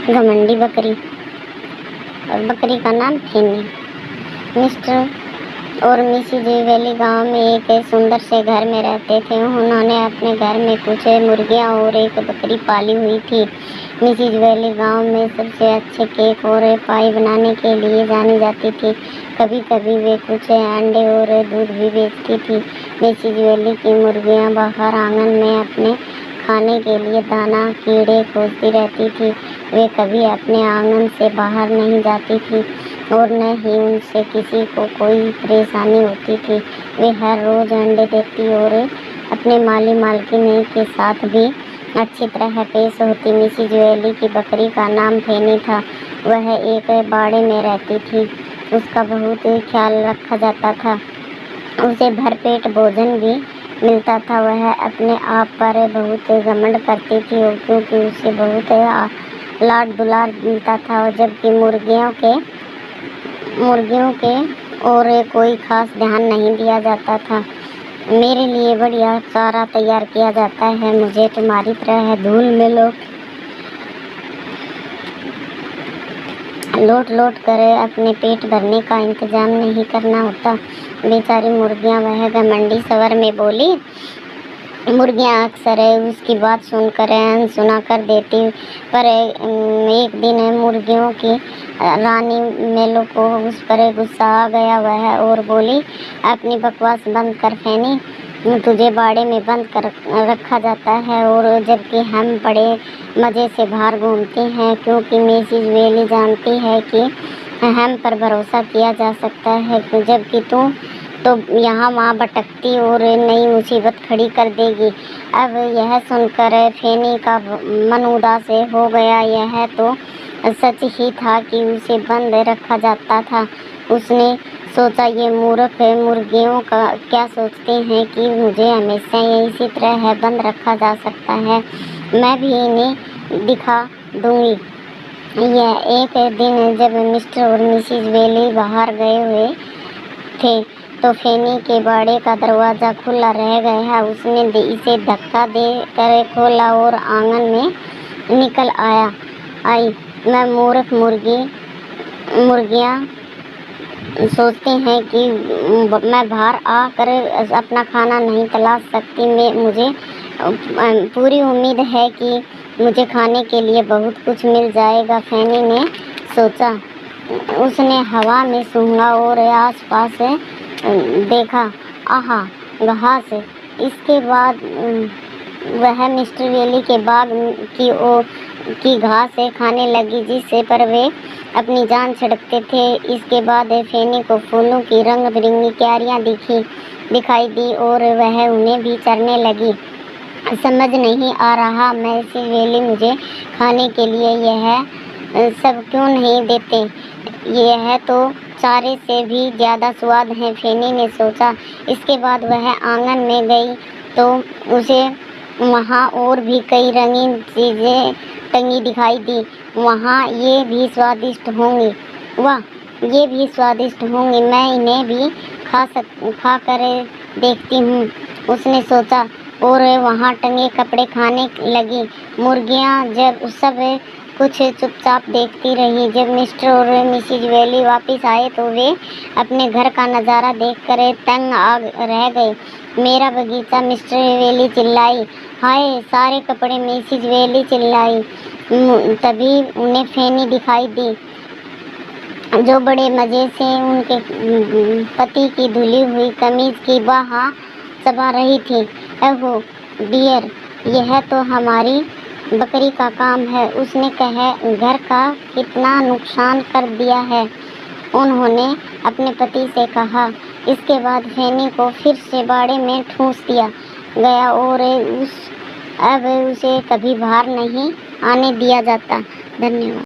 घमंडी बकरी और बकरी का नाम फेनी। मिस्टर और मिसिज वेली गांव में एक सुंदर से घर में रहते थे। उन्होंने अपने घर में कुछ मुर्गियां और एक बकरी पाली हुई थी। मिसिज वेली गांव में सबसे अच्छे केक और पाई बनाने के लिए जानी जाती थी। कभी कभी वे कुछ अंडे और दूध भी बेचती थी। मिसिज वेली की मुर्गियां बाहर आंगन में अपने खाने के लिए दाना कीड़े खोजती रहती थी। वे कभी अपने आंगन से बाहर नहीं जाती थी और न ही उनसे किसी को कोई परेशानी होती थी। वे हर रोज़ अंडे देती और अपने माली मालकिन के साथ भी अच्छी तरह पेश होती। मिसिज वेली की बकरी का नाम फेनी था। वह एक बाड़े में रहती थी। उसका बहुत ख्याल रखा जाता था। उसे भरपेट भोजन भी मिलता था। वह अपने आप पर बहुत घमंड करती थी क्योंकि उसे बहुत लाड दुलार मिलता था, और जबकि मुर्गियों के और कोई खास ध्यान नहीं दिया जाता था। मेरे लिए बढ़िया चारा तैयार किया जाता है। मुझे तुम्हारी तरह धूल में लोट कर अपने पेट भरने का इंतजाम नहीं करना होता। बेचारी मुर्गियां, वह घमंडी स्वर में बोली। मुर्गियां अक्सर उसकी बात सुनकर अनसुना कर देती, पर एक दिन मुर्गियों की रानी मेलो को उस पर गुस्सा आ गया। वह और बोली, अपनी बकवास बंद कर फेनी, तुझे बाड़े में बंद कर रखा जाता है और जबकि हम बड़े मज़े से बाहर घूमते हैं, क्योंकि मिसिज वेली जानती है कि हम पर भरोसा किया जा सकता है, जबकि तू तो यहाँ वहाँ भटकती और नई मुसीबत खड़ी कर देगी। अब यह सुनकर फेनी का मन उदास हो गया। यह तो सच ही था कि उसे बंद रखा जाता था। उसने सोचा, ये मूर्ख मुर्गियों का क्या सोचते हैं कि मुझे हमेशा इसी तरह बंद रखा जा सकता है। मैं भी इन्हें दिखा दूंगी। यह एक दिन जब मिस्टर और मिसिज वेली बाहर गए हुए थे तो फेनी के बाड़े का दरवाज़ा खुला रह गया। उसने इसे धक्का दे कर खोला और आंगन में निकल आई। मैं मूर्ख मुर्गियाँ सोचते हैं कि मैं बाहर आकर अपना खाना नहीं तलाश सकती। मुझे पूरी उम्मीद है कि मुझे खाने के लिए बहुत कुछ मिल जाएगा, फेनी ने सोचा। उसने हवा में सूंघा और आसपास देखा। आहा, घास। इसके बाद वह मिस्टर वेली के बाग की घास खाने लगी, जिससे पर वे अपनी जान छिड़कते थे। इसके बाद फेनी को फूलों की रंग बिरंगी क्यारियाँ दिखाई दी और वह उन्हें भी चरने लगी। समझ नहीं आ रहा मिसिज वेली मुझे खाने के लिए यह सब क्यों नहीं देते। यह तो चारे से भी ज़्यादा स्वाद है, फेनी ने सोचा। इसके बाद वह आंगन में गई तो उसे वहाँ और भी कई रंगीन चीज़ें टंगी दिखाई दी। वहाँ ये भी स्वादिष्ट होंगी। वाह, ये भी स्वादिष्ट होंगी, मैं इन्हें भी खा कर देखती हूँ, उसने सोचा और वहाँ टंगे कपड़े खाने लगी। मुर्गियाँ जब सब कुछ चुपचाप देखती रही। जब मिस्टर और मिसिज वेली वापस आए तो वे अपने घर का नज़ारा देखकर तंग रह गए। मेरा बगीचा, मिस्टर वेली चिल्लाई। हाय, सारे कपड़े, मिसिज वेली चिल्लाई। तभी उन्हें फेनी दिखाई दी, जो बड़े मज़े से उनके पति की धुली हुई कमीज की बाह चबा रही थी। ओह डियर, यह तो हमारी बकरी का काम है। उसने घर का कितना नुकसान कर दिया है, उन्होंने अपने पति से कहा। इसके बाद फेनी को फिर से बाड़े में ठूंस दिया गया और अब उसे कभी बाहर नहीं आने दिया जाता। धन्यवाद।